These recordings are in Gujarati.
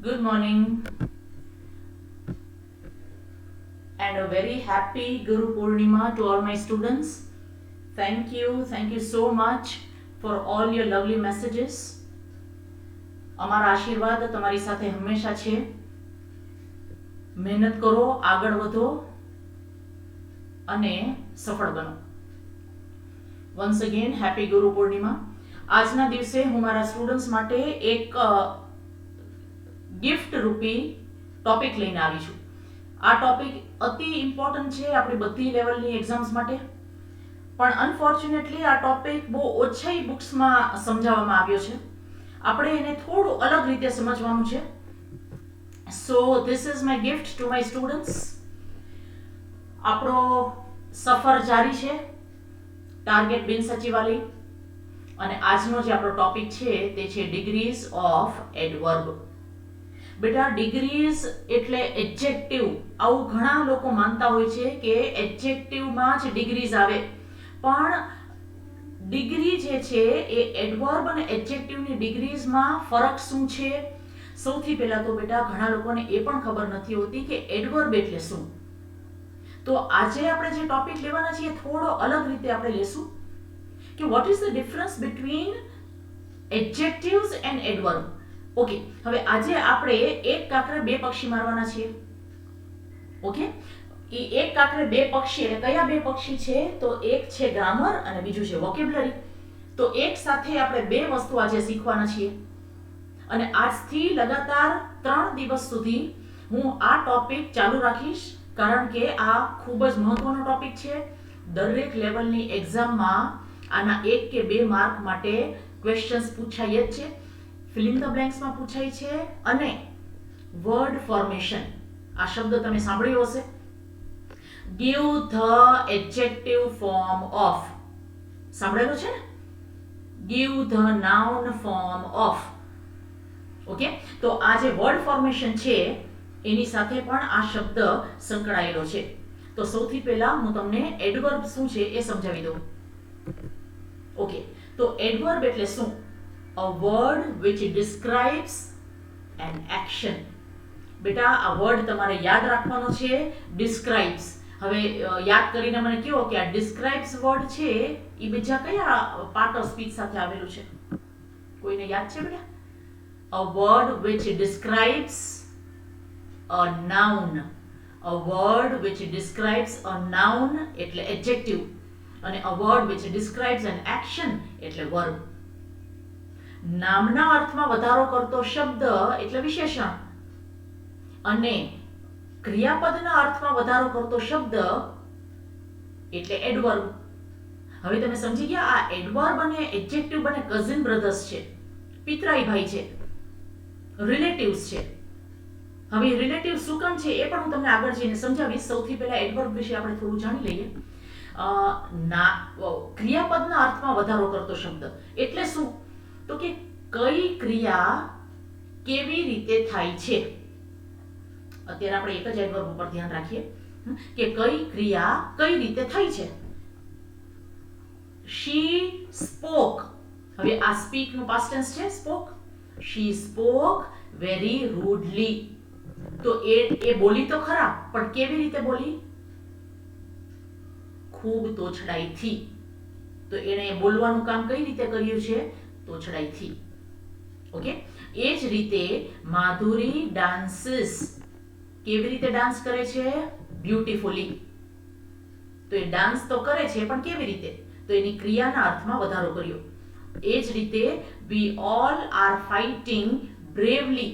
Good morning and a very happy Guru Purnima to all my students. Thank you so much for all your lovely messages. અમારા આશીર્વાદ તમારી સાથે હંમેશા છે. મહેનત કરો, આગળ વધો અને સફળ બનો. Once again happy Guru Purnima. આજના દિવસે હું મારા સ્ટુડન્ટ્સ માટે એક ગિફ્ટ રૂપી ટોપિક લઈને આવી છું. આ ટોપિક અતિ ઇમ્પોર્ટન્ટ છે આપણી બધી લેવલની એક્ઝામ્સ માટે, પણ અનફોર્ચ્યુનેટલી આ ટોપિક બહુ ઓછા બુક્સમાં સમજાવવામાં આવ્યો છે. આપણે એને થોડું અલગ રીતે સમજવાનું છે. So this is my gift to my students. આપણો સફર જારી છે, ટાર્ગેટ બિન સચિવાલય, અને આજનો જે આપણો ટોપિક છે તે છે ડિગ્રીઝ ઓફ એડવર્બ. બેટા, ડિગ્રીઝ એટલે એડજેક્ટિવ. આવું ઘણા લોકો માનતા હોય છે કે એડજેક્ટિવમાં જ ડિગ્રીઝ આવે, પણ ડિગ્રી જે છે એ એડવર્બ અને એડજેક્ટિવની ડિગ્રીઝમાં ફરક શું છે? સૌથી પહેલા તો બેટા ઘણા લોકોને એ પણ ખબર નથી હોતી કે એડવર્બ એટલે શું. તો આજે આપણે જે ટોપિક લેવાના છીએ થોડો અલગ રીતે આપણે લેશું કે what is the difference between adjectives and adverb. Okay, હવે આજે આપણે એક કાકરે બે પક્ષી મારવાના છીએ. ઓકે, એ એક કાકરે બે પક્ષી એટલે કયા બે પક્ષી છે? તો એક છે ગ્રામર અને બીજું છે વોકેબ્યુલરી. તો એક સાથે આપણે બે વસ્તુ આજે શીખવાના છીએ, અને આજથી લગાતાર 3 દિવસ સુધી હું આ ટોપિક ચાલુ રાખીશ, કારણ કે આ ખૂબ જ મહત્વનો ટોપિક છે. દરેક લેવલની એક્ઝામમાં આના 1 કે 2 માર્ક માટે ક્વેશ્ચન્સ પૂછાય જ છે, ફિલિંગ ધ બ્લેન્ક્સમાં પૂછાય છે, અને વર્ડ ફોર્મેશન આ શબ્દ તમે સાંભળ્યો હશે. Give the adjective form of સાંભળેલું છે ને? Give the noun form of. Okay, તો આ જે વર્ડ ફોર્મેશન છે એની સાથે પણ આ શબ્દ સંકળાયેલો છે. તો સૌથી પહેલા હું તમને એડવર્બ શું છે એ સમજાવી દઉં. ઓકે, તો એડવર્બ એટલે શું? A word which describes an action. બેટા, આ વર્ડ તમારે યાદ રાખવાનો છે, describes. હવે યાદ કરીને મને કહો કે આ describes વર્ડ છે એ બીજા કયા પાર્ટ ઓફ સ્પીચ સાથે આવેલું છે? કોઈને યાદ છે બેટા? A word which describes a noun. A word which describes a noun એટલે adjective, અને a word which describes an action એટલે verb. નામના અર્થમાં વધારો કરતો શબ્દ એટલે વિશેષણ, અને ક્રિયાપદના અર્થમાં વધારો કરતો શબ્દ એટલે એડવર્બ. હવે તમે સમજી ગયા, આ એડવર્બ અને એડજેક્ટિવ બંને કઝિન બ્રધર્સ છે, પિતરાઈ ભાઈ છે, રિલેટિવ્સ છે. હવે રિલેટિવ શું કામ છે એ પણ હું તમને આગળ જઈને સમજાવીશ. સૌથી પહેલા એડવર્બ વિશે આપણે થોડું જાણી લઈએ. ક્રિયાપદના અર્થમાં વધારો કરતો શબ્દ એટલે શું? તો કે કઈ ક્રિયા કેવી રીતે થાય છે. અત્યારે આપણે એક જ એડવર્બ ઉપર ધ્યાન રાખીએ કે કઈ ક્રિયા કઈ રીતે થાય છે. She spoke. હવે આ સ્પીક નું પાસ્ટ ટેન્સ છે spoke. She spoke very rudely. તો એ બોલી તો ખરા, પણ કેવી રીતે બોલી? ખૂબ તોછડાઈથી. તો એણે બોલવાનું કામ કઈ રીતે કર્યું છે? તોછડાઈથી. ઓકે, એ જ રીતે માધુરી ડાન્સીસ. કેવી રીતે ડાન્સ કરે છે? બ્યુટીફુલી. તો એ ડાન્સ તો કરે છે, પણ કેવી રીતે? તો એની ક્રિયાના અર્થમાં વધારો કર્યો. એ જ રીતે we all are fighting bravely.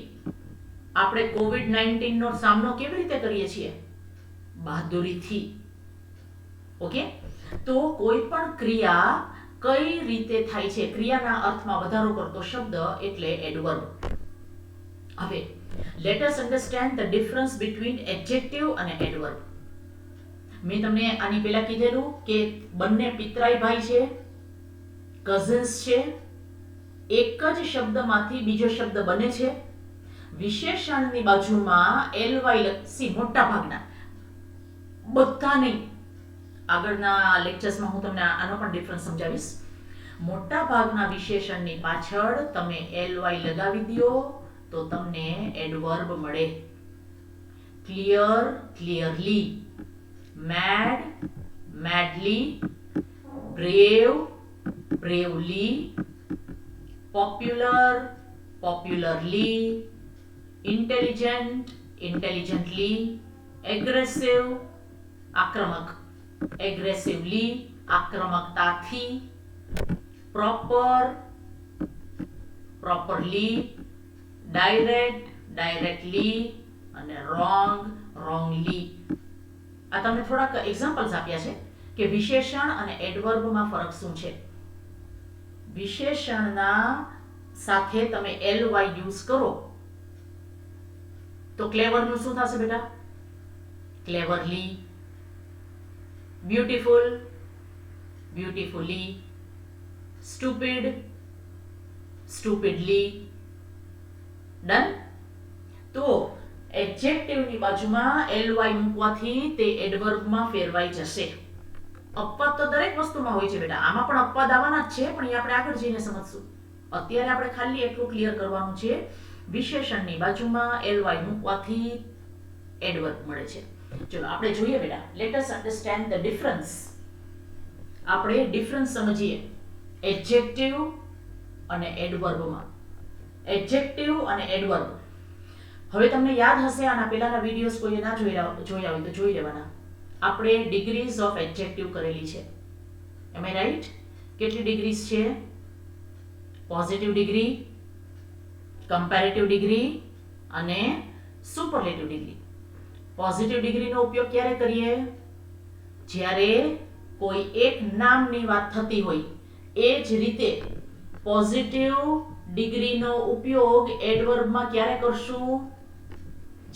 આપણે COVID-19 નો સામનો કેવી રીતે કરીએ છીએ? બહાદુરીથી. ઓકે, તો કોઈ પણ ક્રિયા કઈ રીતે થાય છે, ક્રિયાના અર્થમાં વધારો કરતો શબ્દ એટલે એડવર્બ. હવે let us understand the difference between adjective અને એડવર્બ. મેં તમને આની પહેલા કીધેલું કે બંને પિતરાઈ ભાઈ છે, કઝિન્સ છે, એક જ શબ્દમાંથી બીજો શબ્દ બને છે. વિશેષણની બાજુમાં ly સી, મોટા ભાગના, બધા નહીં. આગળના લેક્ચર્સમાં હું તમને આનો પણ ડિફરન્સ સમજાવીશ. મોટા ભાગના વિશેષણની પાછળ તમે ly લગાવી દો તો તમને એડવર્બ મળે. Clear, clearly, mad, madly, brave, bravely, popular, popularly, intelligent, intelligently, aggressive, આક્રમક, એગ્રેસિવલી, આક્રમકતાથી, પ્રોપર, પ્રોપરલી, ડાયરેક્ટ, ડાયરેક્ટલી અને રોંગ, રોંગલી. આ તમને થોડાક એક્ઝામ્પલ્સ આપ્યા છે કે વિશેષણ અને એડવર્બમાં ફરક શું છે. વિશેષણના સાથે તમે ly યુઝ કરો તો ક્લેવરનું શું થશે બેટા? Cleverly, beautiful, beautifully, stupid, stupidly. Done. તો એડજેક્ટિવની બાજુમાં ly મૂકવાથી તે એડવર્બમાં ફેરવાઈ જશે. અપવાદ તો દરેક વસ્તુમાં હોય છે બેટા, આમાં પણ અપવાદ આવવાના જ છે, પણ એ આપણે આગળ જઈને સમજશું. અત્યારે આપણે ખાલી એટલું ક્લિયર કરવાનું છે, વિશેષણની બાજુમાં ly મૂકવાથી એડવર્બ મળે છે. ચલો આપણે જોઈએ બેટા, let us understand the difference. આપણે ડિફરન્સ સમજીએ એડજેક્ટિવ અને એડવર્બમાં. એડજેક્ટિવ અને એડવર્બ. હવે તમને યાદ હશે, આના પહેલાના વિડિયોઝ કોઈએ ના જોયા હોય તો જોઈ લેવાના. આપણે ડિગ્રીઝ ઓફ એડજેક્ટિવ કરેલી છે. એમ આઈ રાઈટ? કેટલી ડિગ્રીઝ છે? પોઝિટિવ ડિગ્રી, કમ્પેરેટિવ ડિગ્રી અને સુપરલેટિવ ડિગ્રી. પોઝિટિવ ડિગ્રીનો ઉપયોગ ક્યારે કરીએ? જ્યારે કોઈ એક નામની વાત થતી હોય. એ જ રીતે પોઝિટિવ ડિગ્રીનો ઉપયોગ એડવર્બમાં ક્યારે કરશું?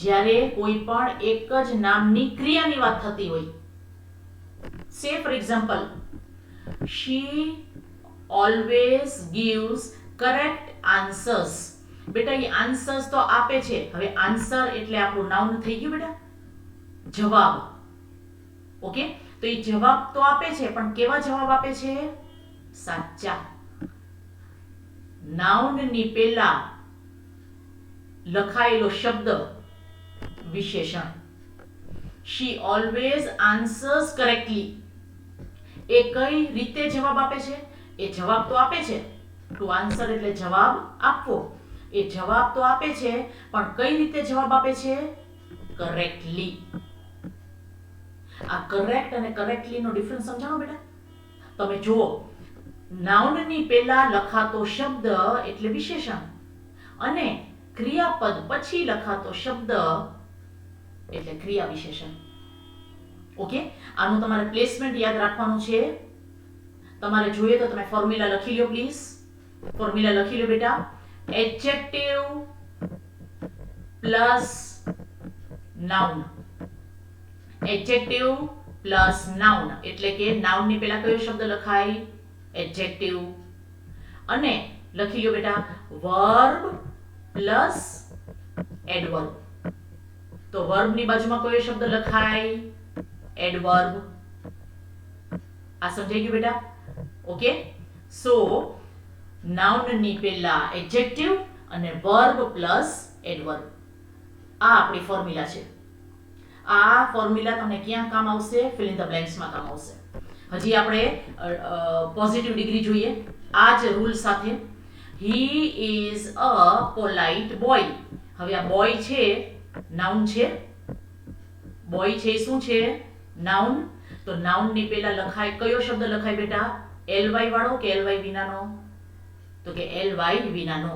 જ્યારે કોઈ પણ એક જ નામની ક્રિયાની વાત થતી હોય. સે for example, she always gives correct answers. બેટા એ આન્સર્સ તો આપે છે. હવે આન્સર એટલે આપણું નાઉન થઈ ગયું બેટા, જવાબ. ઓકે, તો એ જવાબ તો આપે છે, પણ કેવા જવાબ આપે છે? સાચા. નાઉનની પહેલા લખાયેલો શબ્દ વિશેષણ. she always answers correctly. એ કઈ રીતે જવાબ આપે છે? એ જવાબ તો આપે છે. ટુ આન્સર એટલે જવાબ આપવો. એ જવાબ તો આપે છે, પણ કઈ રીતે જવાબ આપે છે? કરેક્ટલી. આ કરેક્ટ અને કરેક્ટલી નો ડિફરન્સ સમજાવો બેટા. તમે જુઓ, નાઉનની પહેલા લખાતો શબ્દ એટલે વિશેષણ અને ક્રિયાપદ પછી લખાતો શબ્દ એટલે ક્રિયા વિશેષણ. ઓકે, આનું તમારે પ્લેસમેન્ટ યાદ રાખવાનું છે. તમારે જોઈએ તો તમે ફોર્મ્યુલા લખી લો પ્લીઝ. ફોર્મ્યુલા લખી લો બેટા. Adjective plus noun. Adjective plus noun એટલે કે નાઉન ની પહેલા કયો શબ્દ લખાય? એડજેક્ટિવ. અને લખી લો બેટા વર્બ પ્લસ એડવર્બ. તો વર્બ ની બાજુમાં કયો શબ્દ લખાય? એડવર્બ. આ સમજાઈ ગયું બેટા? ઓકે, સો નાઉન ની પહેલા એડજેક્ટિવ અને વર્બ પ્લસ એડવર્બ. આ આપણી ફોર્મ્યુલા છે. આ ફોર્મ્યુલા તમને ક્યાં કામ આવશે? ફિલ ઇન ધ બ્લેન્ક્સમાં કામ આવશે. હજી આપણે પોઝિટિવ ડિગ્રી જોઈએ આ જ રૂલ સાથે. He is a polite boy. હવે આ બોય છે નાઉન છે. બોય છે શું છે? નાઉન. તો નાઉન ની પહેલા લખાય કયો શબ્દ લખાય બેટા? ly વાળો કે ly વિનાનો? તો કે ly વિનાનો.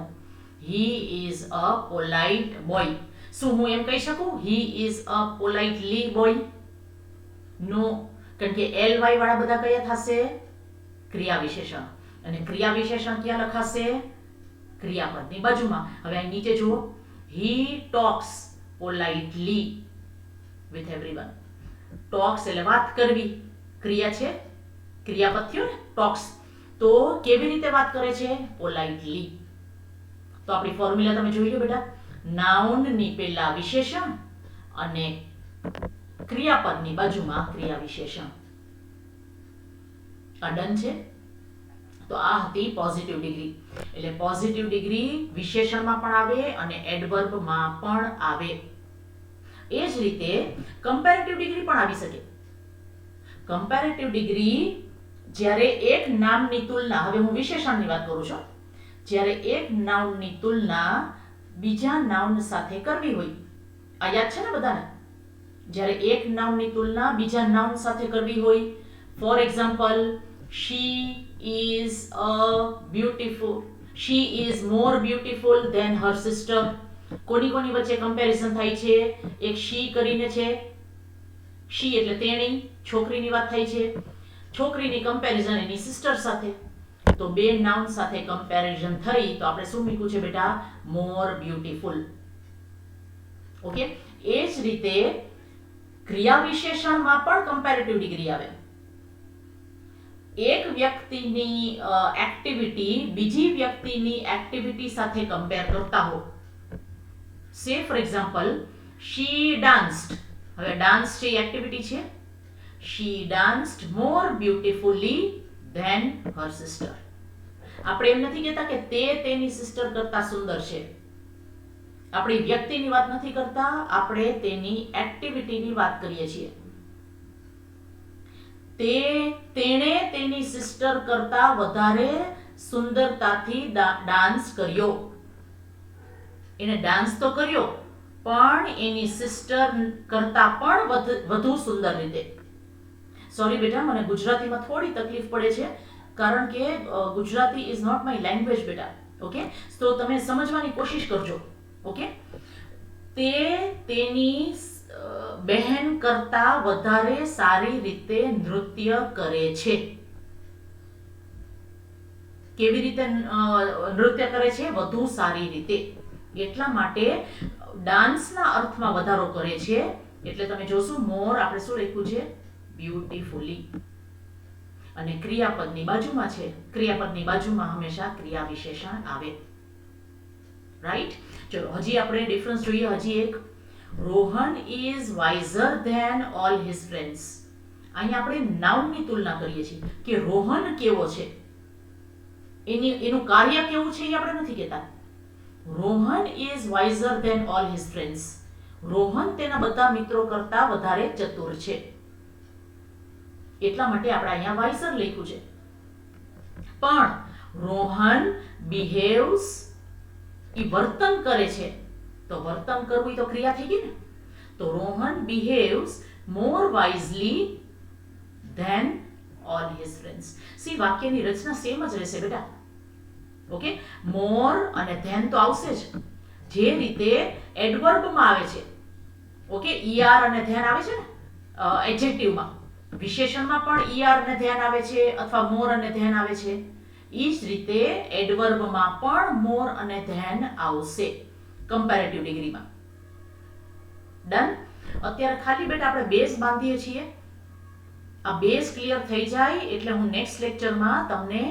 He is a polite boy. શું હું એમ કહી શકું he is a politely boy? નો, કારણ કે ly વાળા બધા કયા થશે? ક્રિયા વિશેષણ. અને ક્રિયા વિશેષણ ક્યાં લખાશે? ક્રિયાપદની બાજુમાં. હવે અહીં નીચે જુઓ, હી talks politely with everyone. Talks એટલે વાત કરવી, ક્રિયા છે, ક્રિયાપદ થયો ને ટોક્સ. તો કેવી રીતે વાત કરે છે? પોલાઇટલી. તો આપણી ફોર્મ્યુલા તમે જોઈ લો બેટા. નાઉન ની પહેલા વિશેષણ અને ક્રિયાપદની બાજુમાં ક્રિયા વિશેષણ. આ ડન છે. તો આ હતી પોઝિટિવ ડિગ્રી. એટલે પોઝિટિવ ડિગ્રી વિશેષણમાં પણ આવે અને એડવર્બમાં પણ આવે. એ જ રીતે કમ્પેરેટિવ ડિગ્રી પણ આવી શકે. કમ્પેરેટિવ ડિગ્રી જ્યારે એક નામની તુલના, હવે હું વિશેષણની વાત કરું છું, જ્યારે એક નાઉનની તુલના બીજા નાઉન સાથે કરવી હોય, આ યાદ છે ને બધાને? જ્યારે એક નાઉનની તુલના બીજા નાઉન સાથે કરવી હોય, for example she is more beautiful than her sister. કોની વચ્ચે કમ્પેરિઝન થાય છે? એક she કરીને છે, she એટલે તેણી, છોકરીની વાત થાય છે, છોકરીની કમ્પેરિઝન એની સિસ્ટર સાથે. તો બે નાઉન સાથે કમ્પેરિઝન થઈ તો આપણે શું મૂક્યું છે બેટા? more beautiful. ઓકે, એ જ રીતે ક્રિયા વિશેષણમાં પણ કમ્પેરેટિવ ડિગ્રી આવે. એક વ્યક્તિની એક્ટિવિટી બીજી વ્યક્તિની એક્ટિવિટી સાથે કમ્પેર કરતા હો. સે ફોર એક્ઝામ્પલ she danced. હવે ડાન્સ છે એક્ટિવિટી છે. she danced more beautifully than her sister. આપણે એમ નથી કહેતા કે તે તેની સિસ્ટર કરતા સુંદર છે. આપણે વ્યક્તિની વાત નથી કરતા, આપણે તેની એક્ટિવિટીની વાત કરીએ છીએ. તેણે તેની સિસ્ટર કરતા વધારે સુંદરતાથી ડાન્સ કર્યો. એને ડાન્સ તો કર્યો પણ એની સિસ્ટર કરતા પણ વધુ સુંદર રીતે. સોરી બેટા, મને ગુજરાતીમાં થોડી તકલીફ પડે છે કારણ કે Gujarati is not my language બેટા. ઓકે, તો તમે સમજવાની કોશિશ કરજો. ઓકે, તે તેની બહેન કરતા વધારે સારી રીતે નૃત્ય કરે છે. કેવી રીતે નૃત્ય કરે છે? વધુ સારી રીતે. એટલા માટે ડાન્સના અર્થમાં વધારો કરે છે. એટલે તમે જોશો મોર આપણે શું લખ્યું છે? બ્યુટીફુલી. અને ક્રિયાપદની બાજુમાં છે, ક્રિયાપદની બાજુમાં હંમેશા ક્રિયા વિશેષણ આવે. રાઈટ? ચલો હજી આપણે ડિફરન્સ જોઈએ. હજી એક, Rohan is wiser than all his friends. અહીંયા આપણે નાઉનની તુલના કરીએ છીએ કે રોહન કેવો છે, એનું કાર્ય કેવું છે એ આપણે નથી કહેતા. Rohan is wiser than all his friends. Rohan તેના બધા મિત્રો કરતા વધારે ચતુર છે. એટલા માટે આપણે અહીંયા વાઇઝર લખ્યું છે. પણ રોહન બિહેવ્સ, એ વર્તન કરે છે. તો વર્તન કરવું તો ક્રિયા થઈ ગઈ ને. તો Rohan behaves more wisely than all his friends. See, વાક્યની રચના સેમ જ રહેશે બેટા. ઓકે, મોર અને ધેન તો આવશે જ, જે રીતે એડવર્બમાં આવે છે. ઓકે, er અને ધેન આવે છે ને એડજેક્ટિવમાં. વિશેષણમાં પણ er અને ધેન આવે છે અથવા મોર અને ધેન આવે છે. એ જ રીતે એડવર્બમાં પણ મોર અને ધેન આવશે કમ્પેરેટિવ ડિગ્રીમાં. ડન? અત્યારે ખાલી બેટા આપણે બેઝ બાંધીએ છીએ. આ બેઝ ક્લિયર થઈ જાય એટલે હું નેક્સ્ટ લેક્ચરમાં તમને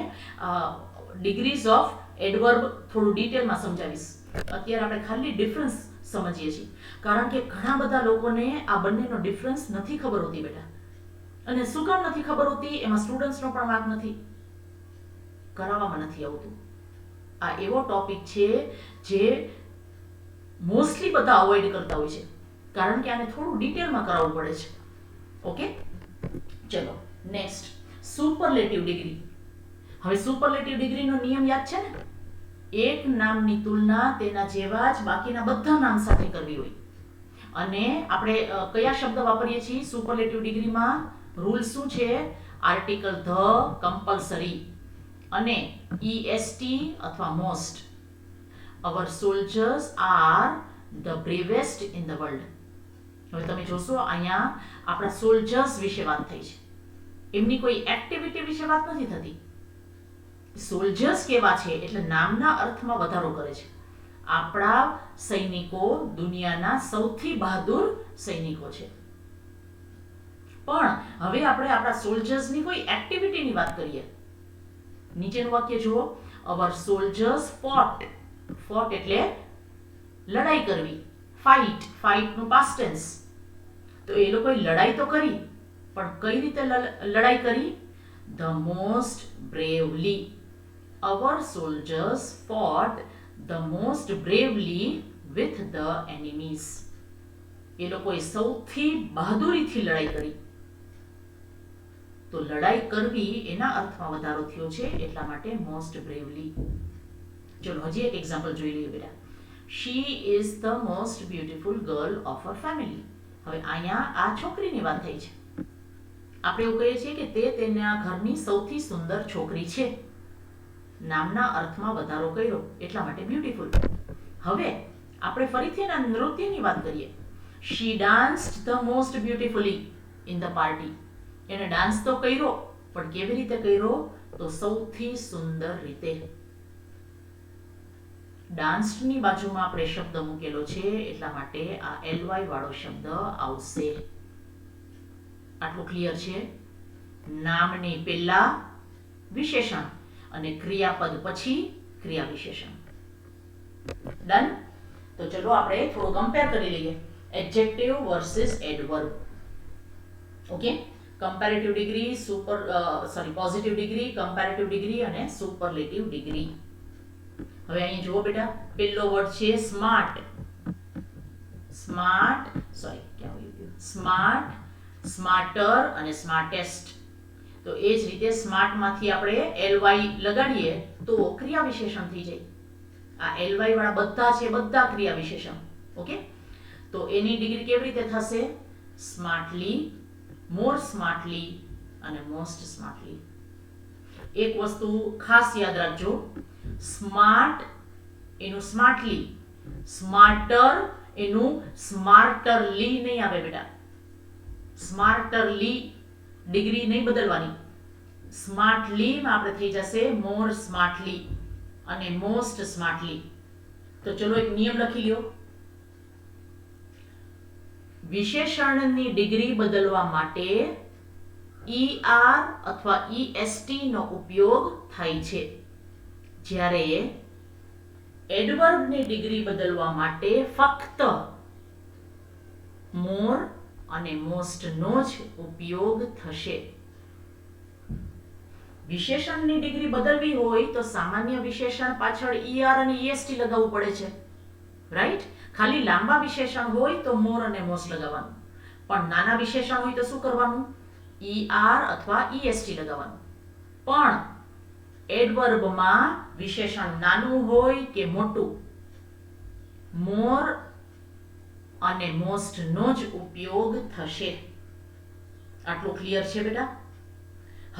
ડિગ્રીઝ ઓફ એડવર્બ થોડું ડિટેલમાં સમજાવીશ. અત્યારે આપણે ખાલી ડિફરન્સ સમજીએ છીએ કારણ કે ઘણા બધા લોકોને આ બંનેનો ડિફરન્સ નથી ખબર હોતી બેટા. અને શું કામ નથી ખબર હોતી? એમાં સ્ટુડન્ટ્સનો પણ વાંક નથી, કરાવવામાં નથી આવતું. આ એવો ટોપિક છે જે મોસ્ટલી બધા અવોઇડ કરતા હોય છે કારણ કે આને થોડું ડિટેલમાં કરાવવું પડે છે. ઓકે, ચલો નેક્સ્ટ, સુપરલેટિવ ડિગ્રી. હવે સુપરલેટિવ ડિગ્રીનો નિયમ યાદ છે ને? એક નામની તુલના તેના જેવા જ બાકીના બધા નામ સાથે કરવી હોય. અને આપણે કયા શબ્દ વાપરીએ છીએ સુપરલેટિવ ડિગ્રીમાં? રૂલ શું છે? આર્ટિકલ ધ, કમ્પલસરી અને est અથવા most. Our soldiers are the bravest in the world. હવે તમે જોશો અહીંયા આપણા સોલ્જર્સ વિશે વાત થઈ છે. એમની કોઈ એક્ટિવિટી વિશે વાત નથી થતી. સોલ્જર્સ કેવા છે એટલે નામના અર્થમાં વધારો કરે છે. આપણા સૈનિકો દુનિયાના સૌથી બહાદુર સૈનિકો છે. પણ હવે આપણે આપણા સોલ્જર્સની કોઈ એક્ટિવિટીની વાત કરીએ. નીચેનું વાક્ય જુઓ, અવર સોલ્જર્સ ફોટ. ફોટ એટલે લડાઈ કરવી. ફાઇટ, ફાઇટનું પાસ્ટ ટેન્સ. તો એ લોકોએ લડાઈ તો કરી, પણ કઈ રીતે લડાઈ કરી? The most bravely. our soldiers fought the most bravely with the enemies. એ લોકોએ સૌથી બહાદુરીથી લડાઈ કરી. તો લડાઈ કરવી એના અર્થમાં વધારો થયો છે એટલા માટે મોસ્ટ બ્રેવલી. ચલો હજી એક એક્ઝામ્પલ જોઈ લઈએ બેટા. She is the most beautiful girl of her family. હવે અહીંયા આ છોકરીની વાત થઈ છે. આપણે એવું કહીએ છીએ કે તે તેના ઘરની સૌથી સુંદર છોકરી છે. નામના અર્થમાં વધારો કર્યો એટલા માટે બ્યુટીફુલ. હવે આપણે ફરીથી એના નૃત્યની વાત કરીએ. She danced the most beautifully in the party. એને ડાન્સ તો કર્યો પણ કેવી રીતે કર્યો? તો સૌથી સુંદર રીતે. ડાન્સની બાજુમાં આપણે શબ્દ મૂકેલો છે એટલા માટે આ ly વાળો શબ્દ આવશે. આટલું ક્લિયર છે? નામની પહેલા વિશેષણ અને ક્રિયાપદ પછી ક્રિયા વિશેષણ. ડન? તો ચલો આપણે થોડું કમ્પેર કરી લઈએ. Adjective versus adverb. Okay, comparative degree, positive degree, comparative degree અને સુપરલેટિવ ડિગ્રી. હવે અહીં જુઓ બેટા, પહેલો વર્ડ છે સ્માર્ટ. સ્માર્ટ, સ્માર્ટર અને સ્માર્ટેસ્ટ. તો એ જ રીતે સ્માર્ટ માંથી આપણે ly લગાડીએ તો ક્રિયા વિશેષણ થઈ જાય. આ ly વાળા બધા છે, બધા ક્રિયા વિશેષણ. ઓકે, તો એની ડિગ્રી કેવી રીતે થશે? સ્માર્ટલી, મોર સ્માર્ટલી અને મોસ્ટ સ્માર્ટલી. એક વસ્તુ ખાસ યાદ રાખજો, સ્માર્ટ એનું સ્માર્ટલી, સ્માર્ટર એનું સ્માર્ટરલી નહીં આવે બેટા. સ્માર્ટરલી ડિગ્રી નહીં બદલવાની. સ્માર્ટલી માં આપણે થઈ જશે મોર સ્માર્ટલી અને મોસ્ટ સ્માર્ટલી. તો ચલો એક નિયમ લખી લ્યો. વિશેષણની ડિગ્રી બદલવા માટે er અથવા est નો ઉપયોગ થાય છે, જ્યારે એડવર્બની ડિગ્રી બદલવા માટે ફક્ત મોર અને મોસ્ટ નો જ ઉપયોગ થશે. વિશેષણની ડિગ્રી બદલવી હોય તો સામાન્ય વિશેષણ પાછળ er અને est લગાવવું પડે છે, રાઈટ? ખાલી લાંબા વિશેષણ હોય તો મોર અને મોસ્ટ લગાવવાનું, પણ નાના વિશેષણ હોય તો શું કરવાનું? er અથવા est લગાવવાનું. પણ એડવર્બમાં વિશેષણ નાનું હોય કે મોટું, મોર અને મોસ્ટ નો જ ઉપયોગ થશે. આટલું ક્લિયર છે બેટા?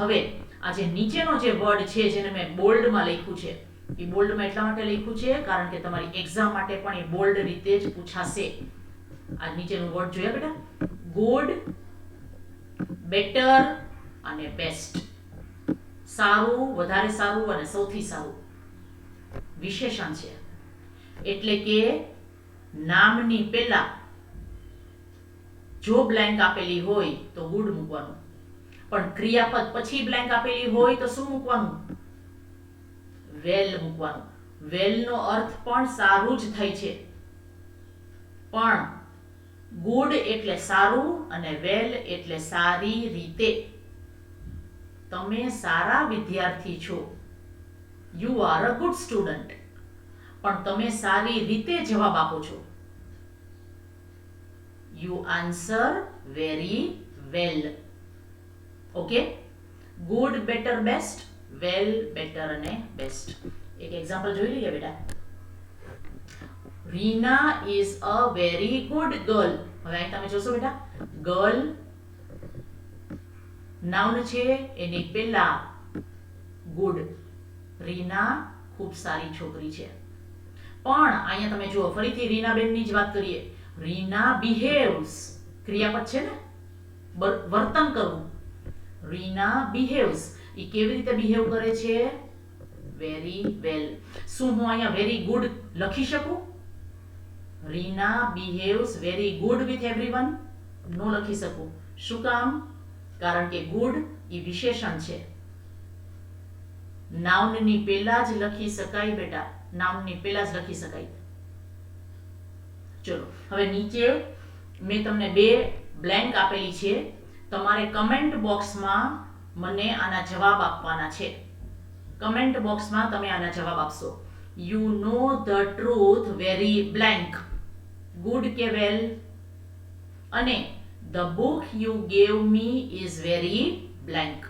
હવે આ જે નીચેનો જે વર્ડ છે જેને મેં બોલ્ડમાં લખ્યું છે, એ બોલ્ડમાં એટલા માટે લખ્યું છે કારણ કે તમારી એક્ઝામ માટે પણ એ બોલ્ડ રીતે જ પૂછાશે. આ નીચેનું વર્ડ જોયા બેટા? ગુડ, બેટર અને બેસ્ટ. સારું, વધારે સારું અને સૌથી સારું વિશેષણ છે. એટલે કે નામની પહેલા જો બ્લેન્ક આપેલી હોય તો ગુડ મૂકવાનું, પણ ક્રિયાપદ પછી બ્લેન્ક આપેલી હોય તો શું મૂકવાનું? વેલ મૂકવાનું. વેલ નો અર્થ પણ સારું જ થાય છે, પણ ગુડ એટલે સારું અને વેલ એટલે સારી રીતે. તમે સારા વિદ્યાર્થી છો, you are a good student, પણ તમે સારી રીતે જવાબ આપો છો. You answer very well. Okay, good, better, best, well, better અને બેસ્ટ. એક એક્ઝામ્પલ જોઈ લઈએ બેટા. Reena is a very good girl. હવે અહીં તમે જોશો બેટા, ગર્લ નાઉન છે, એની પહેલા ગુડ. રીના ખૂબ સારી છોકરી છે. પણ અહીંયા તમે જુઓ, ફરીથી રીનાબેનની જ વાત કરીએ. રીના બિહેવ્સ, ક્રિયાપદ છે ને, વર્તન કરવું. રીના બિહેવ્સ, એ કેવી રીતે બિહેવ કરે છે? Very well. શું હું અહીંયા વેરી ગુડ લખી શકું? Reena behaves very good with everyone? No લખી શકું. શું કામ? કારણ કે ગુડ એ વિશેષણ છે. નાઉનની પહેલા જ લખી શકાય બેટા, નાઉનની પહેલા જ લખી શકાય. ચલો હવે નીચે મેં તમને બે બ્લેન્ક આપેલી છે, તમારે કમેન્ટ બોક્સમાં મને આના જવાબ આપવાના છે. કમેન્ટ બોક્સમાં તમે આના જવાબ આપશો. You know the truth very blank. Good કે વેલ? અને the book you gave me is very blank.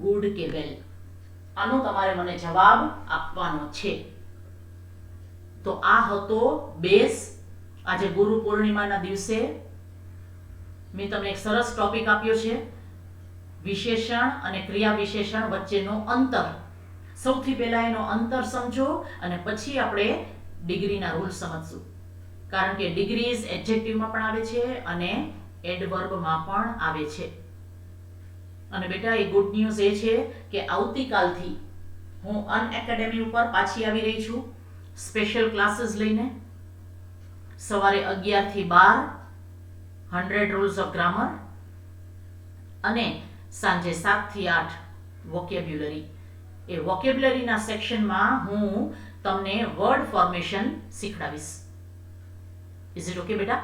Good કે વેલ? આનો તમારે મને જવાબ આપવાનો છે. તો આ હતો બેઝ. આજે ગુરુ પૂર્ણિમાના દિવસે મેં તમને એક સરસ ટોપિક આપ્યો છે, વિશેષણ અને ક્રિયા વિશેષણ વચ્ચેનો અંતર. સૌથી પહેલા એનો અંતર સમજો અને પછી આપણે ડિગ્રીના રૂલ સમજશું. કારણ કે ડિગ્રીઝ એડજેક્ટિવમાં પણ આવે છે અને એડવર્બમાં પણ આવે છે. અને બેટા એ ગુડ ન્યૂઝ એ છે કે આવતીકાલથી હું અનએકેડમી ઉપર પાછી આવી રહી છું સ્પેશિયલ ક્લાસીસ લઈને. સવારે 11 થી 12 100 રૂલ્સ ઓફ ગ્રામર અને સાંજે 7 થી 8 વોકેબ્યુલરી. એ વોકેબ્યુલરીના સેક્શનમાં હું તમને વર્ડ ફોર્મેશન શીખડાવીશ. ઇઝ ઇટ ઓકે બેટા?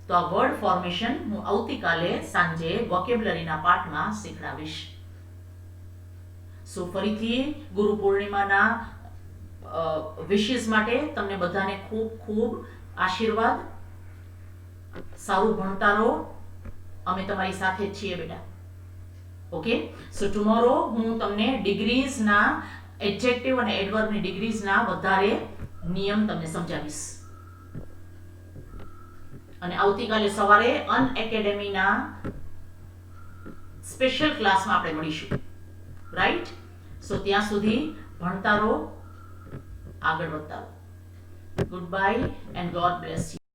તો આ વર્ડ ફોર્મેશન હું આવતીકાલે સાંજે વોકેબ્યુલરીના પાઠમાં શીખડાવીશ. સો ફરીથી ગુરુ પૂર્ણિમાના વિશેસ માટે તમને બધાને ખૂબ ખૂબ આશીર્વાદ. સારું ભણતા રહો. અમે તમારી સાથે જ છીએ બેટા. ઓકે, સો ટુમોરો હું તમને ડિગ્રીઝના એડજેક્ટિવ અને એડવર્બની ડિગ્રીઝના વધારે નિયમ તમને સમજાવીશ. અને આવતીકાલે સવારે અનએકેડમીના સ્પેશિયલ ક્લાસમાં આપણે મળીશું. રાઈટ? સો ત્યાં સુધી ભણતા રહો, આગળ વધતા રહો. Good bye and God bless you.